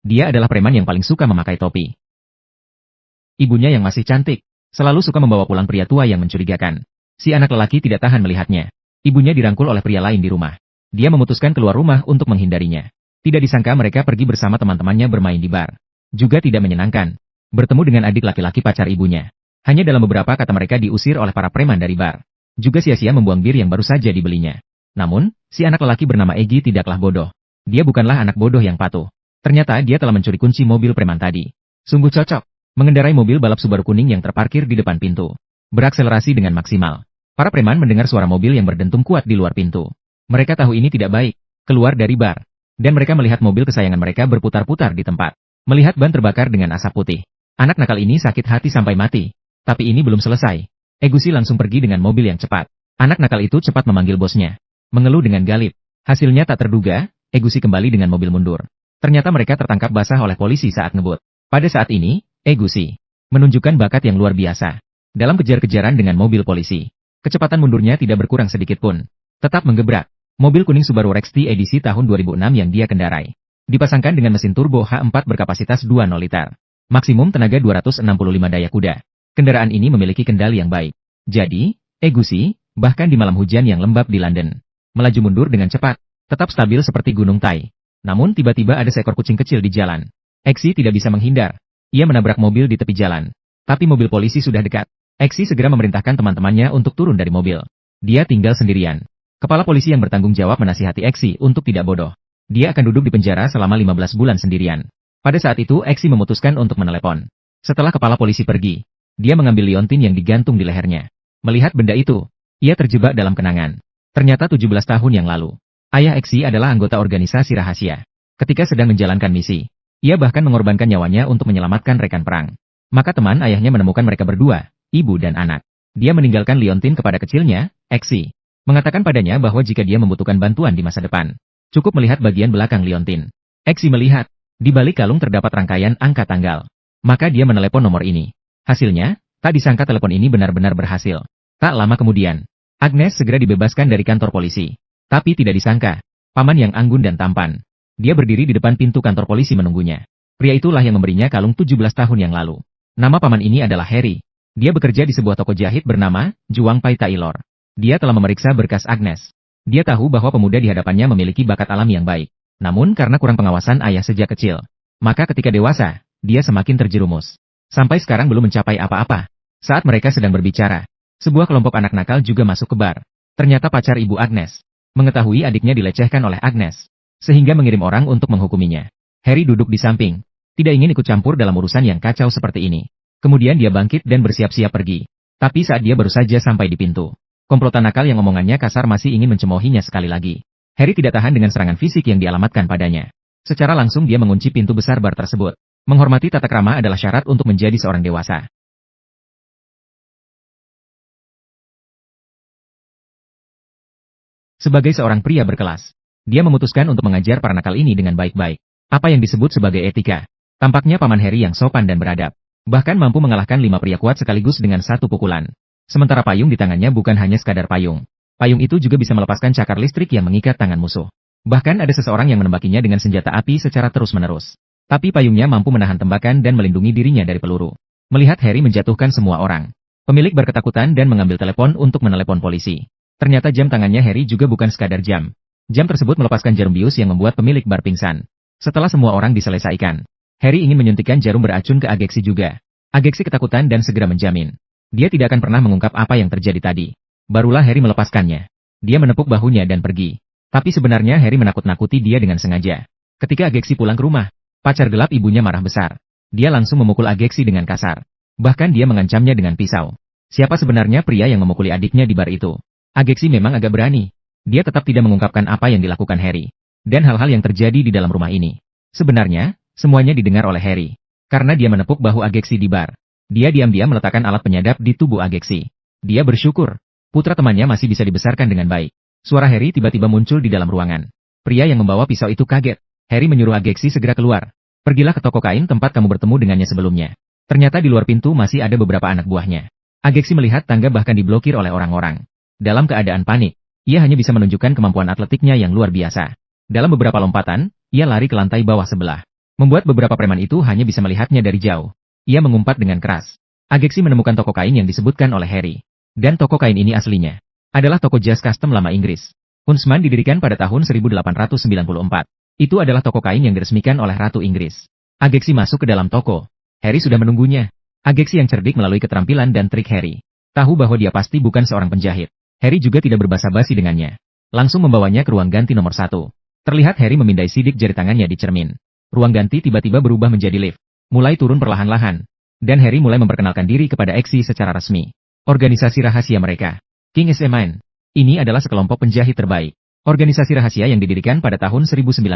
Dia adalah preman yang paling suka memakai topi. Ibunya yang masih cantik, selalu suka membawa pulang pria tua yang mencurigakan. Si anak lelaki tidak tahan melihatnya. Ibunya dirangkul oleh pria lain di rumah. Dia memutuskan keluar rumah untuk menghindarinya. Tidak disangka mereka pergi bersama teman-temannya bermain di bar. Juga tidak menyenangkan. Bertemu dengan adik laki-laki pacar ibunya. Hanya dalam beberapa kata mereka diusir oleh para preman dari bar. Juga sia-sia membuang bir yang baru saja dibelinya. Namun, si anak lelaki bernama Egy tidaklah bodoh. Dia bukanlah anak bodoh yang patuh. Ternyata dia telah mencuri kunci mobil preman tadi. Sungguh cocok. Mengendarai mobil balap Subaru kuning yang terparkir di depan pintu. Berakselerasi dengan maksimal. Para preman mendengar suara mobil yang berdentum kuat di luar pintu. Mereka tahu ini tidak baik. Keluar dari bar. Dan mereka melihat mobil kesayangan mereka berputar-putar di tempat. Melihat ban terbakar dengan asap putih. Anak nakal ini sakit hati sampai mati. Tapi ini belum selesai. Egusi langsung pergi dengan mobil yang cepat. Anak nakal itu cepat memanggil bosnya. Mengeluh dengan galip. Hasilnya tak terduga, Egusi kembali dengan mobil mundur. Ternyata mereka tertangkap basah oleh polisi saat ngebut. Pada saat ini, Egusi menunjukkan bakat yang luar biasa. Dalam kejar-kejaran dengan mobil polisi. Kecepatan mundurnya tidak berkurang sedikit pun. Tetap menggebrak. Mobil kuning Subaru Rexti edisi tahun 2006 yang dia kendarai. Dipasangkan dengan mesin turbo H4 berkapasitas 2.0 liter. Maksimum tenaga 265 daya kuda. Kendaraan ini memiliki kendali yang baik. Jadi, Egusi, bahkan di malam hujan yang lembab di London, melaju mundur dengan cepat, tetap stabil seperti gunung Tai. Namun tiba-tiba ada seekor kucing kecil di jalan. Egusi tidak bisa menghindar. Ia menabrak mobil di tepi jalan. Tapi mobil polisi sudah dekat. Egusi segera memerintahkan teman-temannya untuk turun dari mobil. Dia tinggal sendirian. Kepala polisi yang bertanggung jawab menasihati Egusi untuk tidak bodoh. Dia akan duduk di penjara selama 15 bulan sendirian. Pada saat itu Egusi memutuskan untuk menelepon. Setelah kepala polisi pergi, dia mengambil liontin yang digantung di lehernya. Melihat benda itu, ia terjebak dalam kenangan. Ternyata 17 tahun yang lalu, ayah Egusi adalah anggota organisasi rahasia. Ketika sedang menjalankan misi, ia bahkan mengorbankan nyawanya untuk menyelamatkan rekan perang. Maka teman ayahnya menemukan mereka berdua, ibu dan anak. Dia meninggalkan liontin kepada kecilnya, Egusi. Mengatakan padanya bahwa jika dia membutuhkan bantuan di masa depan, cukup melihat bagian belakang liontin. Egusi melihat, di balik kalung terdapat rangkaian angka tanggal. Maka dia menelepon nomor ini. Hasilnya, tak disangka telepon ini benar-benar berhasil. Tak lama kemudian, Agnes segera dibebaskan dari kantor polisi. Tapi tidak disangka, paman yang anggun dan tampan. Dia berdiri di depan pintu kantor polisi menunggunya. Pria itulah yang memberinya kalung 17 tahun yang lalu. Nama paman ini adalah Harry. Dia bekerja di sebuah toko jahit bernama Juang Pai Taylor. Dia telah memeriksa berkas Agnes. Dia tahu bahwa pemuda di hadapannya memiliki bakat alam yang baik. Namun karena kurang pengawasan ayah sejak kecil, maka ketika dewasa, dia semakin terjerumus. Sampai sekarang belum mencapai apa-apa. Saat mereka sedang berbicara, sebuah kelompok anak nakal juga masuk ke bar. Ternyata pacar ibu Agnes mengetahui adiknya dilecehkan oleh Agnes, sehingga mengirim orang untuk menghukuminya. Harry duduk di samping, tidak ingin ikut campur dalam urusan yang kacau seperti ini. Kemudian dia bangkit dan bersiap-siap pergi. Tapi saat dia baru saja sampai di pintu, komplotan nakal yang omongannya kasar masih ingin mencemoohinya sekali lagi. Harry tidak tahan dengan serangan fisik yang dialamatkan padanya. Secara langsung dia mengunci pintu besar bar tersebut. Menghormati tata krama adalah syarat untuk menjadi seorang dewasa. Sebagai seorang pria berkelas, dia memutuskan untuk mengajar para nakal ini dengan baik-baik. Apa yang disebut sebagai etika. Tampaknya paman Harry yang sopan dan beradab. Bahkan mampu mengalahkan 5 pria kuat sekaligus dengan satu pukulan. Sementara payung di tangannya bukan hanya sekadar payung. Payung itu juga bisa melepaskan cakar listrik yang mengikat tangan musuh. Bahkan ada seseorang yang menembakinya dengan senjata api secara terus-menerus. Tapi payungnya mampu menahan tembakan dan melindungi dirinya dari peluru. Melihat Harry menjatuhkan semua orang, pemilik bar ketakutan dan mengambil telepon untuk menelepon polisi. Ternyata jam tangannya Harry juga bukan sekadar jam. Jam tersebut melepaskan jarum bius yang membuat pemilik bar pingsan. Setelah semua orang diselesaikan, Harry ingin menyuntikkan jarum beracun ke Ageksi juga. Ageksi ketakutan dan segera menjamin. Dia tidak akan pernah mengungkap apa yang terjadi tadi. Barulah Harry melepaskannya. Dia menepuk bahunya dan pergi. Tapi sebenarnya Harry menakut-nakuti dia dengan sengaja. Ketika Ageksi pulang ke rumah, pacar gelap ibunya marah besar. Dia langsung memukul Ageksi dengan kasar. Bahkan dia mengancamnya dengan pisau. Siapa sebenarnya pria yang memukuli adiknya di bar itu? Ageksi memang agak berani. Dia tetap tidak mengungkapkan apa yang dilakukan Harry. Dan hal-hal yang terjadi di dalam rumah ini. Sebenarnya, semuanya didengar oleh Harry. Karena dia menepuk bahu Ageksi di bar. Dia diam-diam meletakkan alat penyadap di tubuh Ageksi. Dia bersyukur. Putra temannya masih bisa dibesarkan dengan baik. Suara Harry tiba-tiba muncul di dalam ruangan. Pria yang membawa pisau itu kaget. Harry menyuruh Ageksi segera keluar. Pergilah ke toko kain tempat kamu bertemu dengannya sebelumnya. Ternyata di luar pintu masih ada beberapa anak buahnya. Ageksi melihat tangga bahkan diblokir oleh orang-orang. Dalam keadaan panik, ia hanya bisa menunjukkan kemampuan atletiknya yang luar biasa. Dalam beberapa lompatan, ia lari ke lantai bawah sebelah. Membuat beberapa preman itu hanya bisa melihatnya dari jauh. Ia mengumpat dengan keras. Ageksi menemukan toko kain yang disebutkan oleh Harry. Dan toko kain ini aslinya adalah toko jas custom lama Inggris. Huntsman didirikan pada tahun 1894. Itu adalah toko kain yang diresmikan oleh Ratu Inggris. Ageksi masuk ke dalam toko. Harry sudah menunggunya. Ageksi yang cerdik melalui keterampilan dan trik Harry tahu bahwa dia pasti bukan seorang penjahit. Harry juga tidak berbasa-basi dengannya. Langsung membawanya ke ruang ganti nomor 1. Terlihat Harry memindai sidik jari tangannya di cermin. Ruang ganti tiba-tiba berubah menjadi lift. Mulai turun perlahan-lahan. Dan Harry mulai memperkenalkan diri kepada Eksi secara resmi. Organisasi rahasia mereka, King is a Man. Ini adalah sekelompok penjahit terbaik. Organisasi rahasia yang didirikan pada tahun 1919.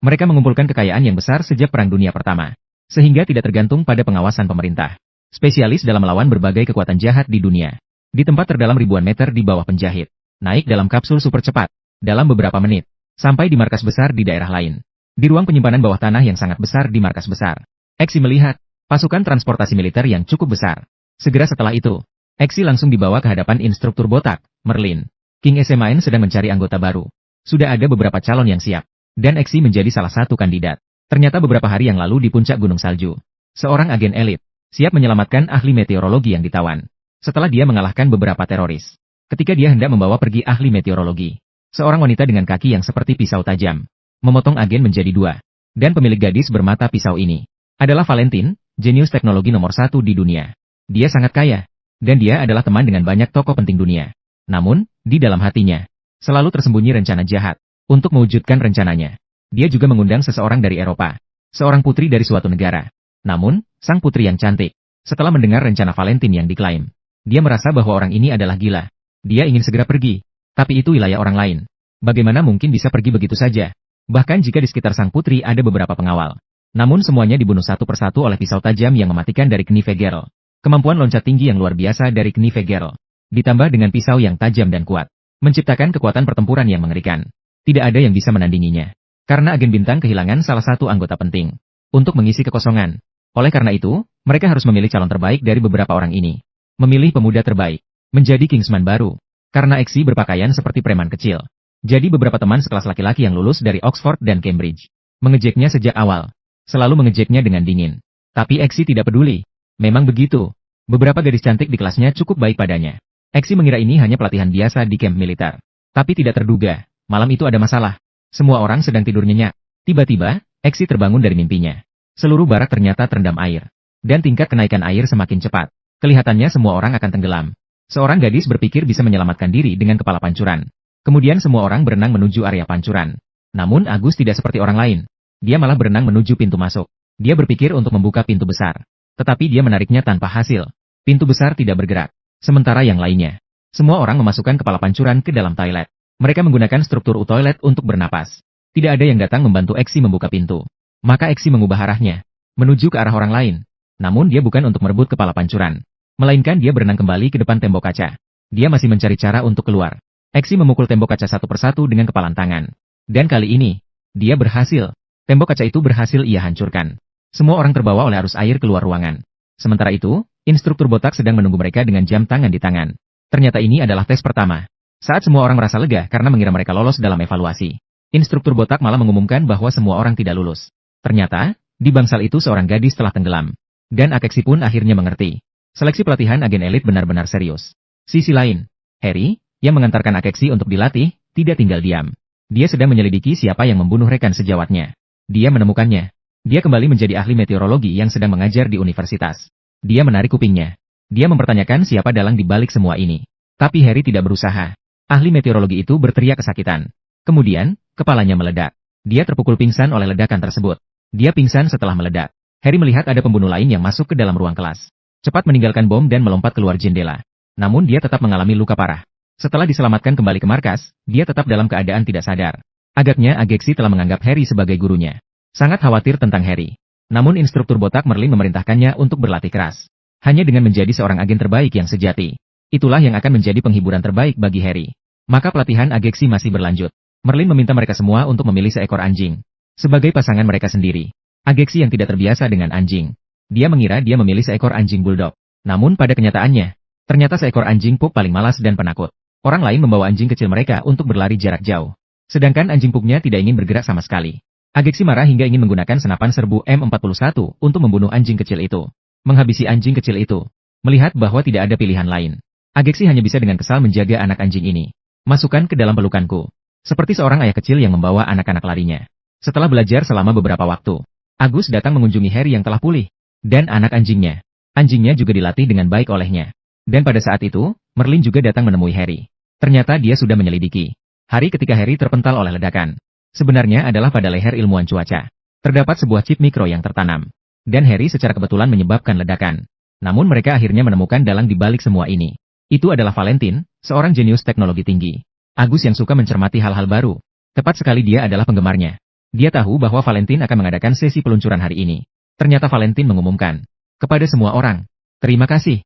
Mereka mengumpulkan kekayaan yang besar sejak Perang Dunia Pertama. Sehingga tidak tergantung pada pengawasan pemerintah. Spesialis dalam melawan berbagai kekuatan jahat di dunia. Di tempat terdalam ribuan meter di bawah penjahit. Naik dalam kapsul super cepat. Dalam beberapa menit. Sampai di markas besar di daerah lain. Di ruang penyimpanan bawah tanah yang sangat besar di markas besar. Eksi melihat pasukan transportasi militer yang cukup besar. Segera setelah itu, Eksi langsung dibawa ke hadapan instruktur botak, Merlin. King SMAN sedang mencari anggota baru. Sudah ada beberapa calon yang siap. Dan Eksi menjadi salah satu kandidat. Ternyata beberapa hari yang lalu di puncak gunung salju, seorang agen elit siap menyelamatkan ahli meteorologi yang ditawan. Setelah dia mengalahkan beberapa teroris. Ketika dia hendak membawa pergi ahli meteorologi, seorang wanita dengan kaki yang seperti pisau tajam memotong agen menjadi 2. Dan pemilik gadis bermata pisau ini adalah Valentine, jenius teknologi nomor 1 di dunia. Dia sangat kaya, dan dia adalah teman dengan banyak tokoh penting dunia. Namun, di dalam hatinya selalu tersembunyi rencana jahat untuk mewujudkan rencananya. Dia juga mengundang seseorang dari Eropa, seorang putri dari suatu negara. Namun, sang putri yang cantik, setelah mendengar rencana Valentine yang diklaim, dia merasa bahwa orang ini adalah gila. Dia ingin segera pergi, tapi itu wilayah orang lain. Bagaimana mungkin bisa pergi begitu saja? Bahkan jika di sekitar sang putri ada beberapa pengawal. Namun semuanya dibunuh satu persatu oleh pisau tajam yang mematikan dari Knife Geralt. Kemampuan loncat tinggi yang luar biasa dari Knife Geralt, ditambah dengan pisau yang tajam dan kuat, menciptakan kekuatan pertempuran yang mengerikan. Tidak ada yang bisa menandinginya. Karena agen bintang kehilangan salah satu anggota penting untuk mengisi kekosongan. Oleh karena itu, mereka harus memilih calon terbaik dari beberapa orang ini. Memilih pemuda terbaik menjadi Kingsman baru. Karena Eksi berpakaian seperti preman kecil. Jadi beberapa teman sekelas laki-laki yang lulus dari Oxford dan Cambridge mengejeknya sejak awal. Selalu mengejeknya dengan dingin. Tapi Eksi tidak peduli. Memang begitu. Beberapa gadis cantik di kelasnya cukup baik padanya. Eksi mengira ini hanya pelatihan biasa di camp militer. Tapi tidak terduga, malam itu ada masalah. Semua orang sedang tidur nyenyak. Tiba-tiba, Eksi terbangun dari mimpinya. Seluruh barak ternyata terendam air. Dan tingkat kenaikan air semakin cepat. Kelihatannya semua orang akan tenggelam. Seorang gadis berpikir bisa menyelamatkan diri dengan kepala pancuran. Kemudian semua orang berenang menuju area pancuran. Namun Agus tidak seperti orang lain. Dia malah berenang menuju pintu masuk. Dia berpikir untuk membuka pintu besar. Tetapi dia menariknya tanpa hasil. Pintu besar tidak bergerak. Sementara yang lainnya, semua orang memasukkan kepala pancuran ke dalam toilet. Mereka menggunakan struktur U-toilet untuk bernapas. Tidak ada yang datang membantu Eksi membuka pintu. Maka Eksi mengubah arahnya, menuju ke arah orang lain. Namun dia bukan untuk merebut kepala pancuran. Melainkan dia berenang kembali ke depan tembok kaca. Dia masih mencari cara untuk keluar. Eksi memukul tembok kaca satu persatu dengan kepalan tangan. Dan kali ini, dia berhasil. Tembok kaca itu berhasil ia hancurkan. Semua orang terbawa oleh arus air keluar ruangan. Sementara itu, instruktur botak sedang menunggu mereka dengan jam tangan di tangan. Ternyata ini adalah tes pertama. Saat semua orang merasa lega karena mengira mereka lolos dalam evaluasi, instruktur botak malah mengumumkan bahwa semua orang tidak lulus. Ternyata, di bangsal itu seorang gadis telah tenggelam. Dan Akeksi pun akhirnya mengerti. Seleksi pelatihan agen elit benar-benar serius. Sisi lain, Harry, yang mengantarkan Akeksi untuk dilatih, tidak tinggal diam. Dia sedang menyelidiki siapa yang membunuh rekan sejawatnya. Dia menemukannya. Dia kembali menjadi ahli meteorologi yang sedang mengajar di universitas. Dia menarik kupingnya. Dia mempertanyakan siapa dalang di balik semua ini. Tapi Harry tidak berusaha. Ahli meteorologi itu berteriak kesakitan. Kemudian, kepalanya meledak. Dia terpukul pingsan oleh ledakan tersebut. Dia pingsan setelah meledak. Harry melihat ada pembunuh lain yang masuk ke dalam ruang kelas. Cepat meninggalkan bom dan melompat keluar jendela. Namun dia tetap mengalami luka parah. Setelah diselamatkan kembali ke markas, dia tetap dalam keadaan tidak sadar. Agaknya Ageksi telah menganggap Harry sebagai gurunya. Sangat khawatir tentang Harry. Namun instruktur botak Merlin memerintahkannya untuk berlatih keras. Hanya dengan menjadi seorang agen terbaik yang sejati. Itulah yang akan menjadi penghiburan terbaik bagi Harry. Maka pelatihan Ageksi masih berlanjut. Merlin meminta mereka semua untuk memilih seekor anjing sebagai pasangan mereka sendiri. Ageksi yang tidak terbiasa dengan anjing. Dia mengira dia memilih seekor anjing bulldog. Namun pada kenyataannya, ternyata seekor anjing pug paling malas dan penakut. Orang lain membawa anjing kecil mereka untuk berlari jarak jauh. Sedangkan anjing pugnya tidak ingin bergerak sama sekali. Ageksi marah hingga ingin menggunakan senapan serbu M41 untuk membunuh anjing kecil itu. Menghabisi anjing kecil itu. Melihat bahwa tidak ada pilihan lain. Ageksi hanya bisa dengan kesal menjaga anak anjing ini. Masukkan ke dalam pelukanku. Seperti seorang ayah kecil yang membawa anak-anak larinya. Setelah belajar selama beberapa waktu, Agus datang mengunjungi Harry yang telah pulih. Dan anak anjingnya. Anjingnya juga dilatih dengan baik olehnya. Dan pada saat itu, Merlin juga datang menemui Harry. Ternyata dia sudah menyelidiki. Hari ketika Harry terpental oleh ledakan. Sebenarnya adalah pada leher ilmuwan cuaca. Terdapat sebuah chip mikro yang tertanam. Dan Harry secara kebetulan menyebabkan ledakan. Namun mereka akhirnya menemukan dalang di balik semua ini. Itu adalah Valentin, seorang jenius teknologi tinggi. Agus yang suka mencermati hal-hal baru. Tepat sekali dia adalah penggemarnya. Dia tahu bahwa Valentin akan mengadakan sesi peluncuran hari ini. Ternyata Valentin mengumumkan kepada semua orang, terima kasih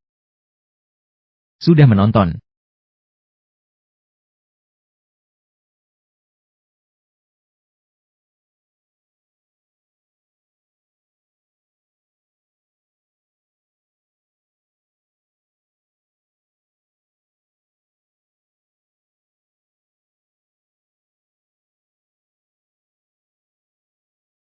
sudah menonton.